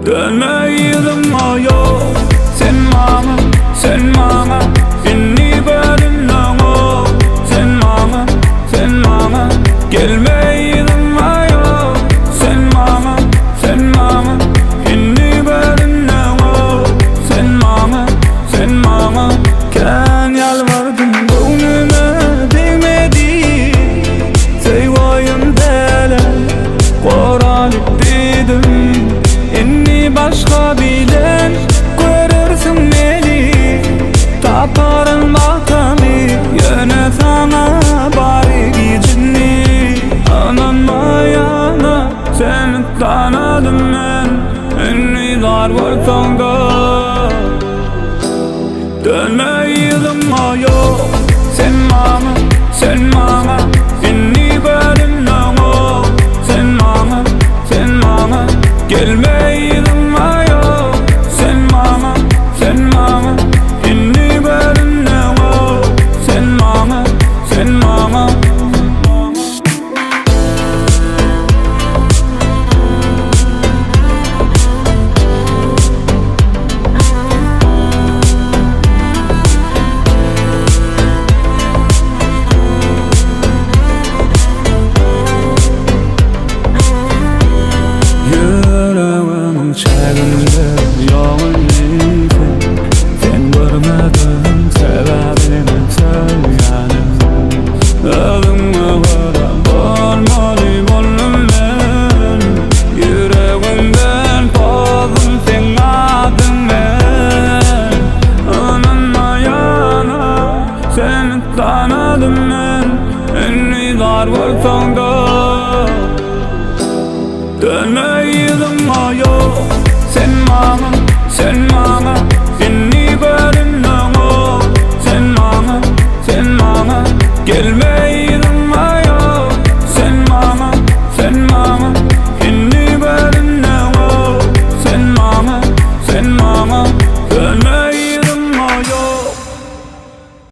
Dönmeydim o yok. Sen bana inni bölümden o. Sen bana gelmeydim o yok. Sen bana inni bölümden o. Sen bana ken yalvardım gönlüme değmedi. Sevayım dele koralıp dedim. Inni başka bilen görürsün beni. Taparım bakamı yöne sana bari gidini. Ananma yana seni tanıdım ben. Inni dar var songa. Dönmeydim o yok. Sen bana inni bölümden o. Sen bana gelmeydim o yok. Sen bana inni bölümden o. Sen bana yüreğimin çevinde yağın neyse. Sen görmedin sebebini söyledim. Ölümü kadar olmalı bollum ben. Yüreğimden kovdum sen adın ben. Ananma yana seni tanıdım ben. Inni dar var songa. Dönmeydim o yok. Sen bana inni bölümden o. Sen bana gelme.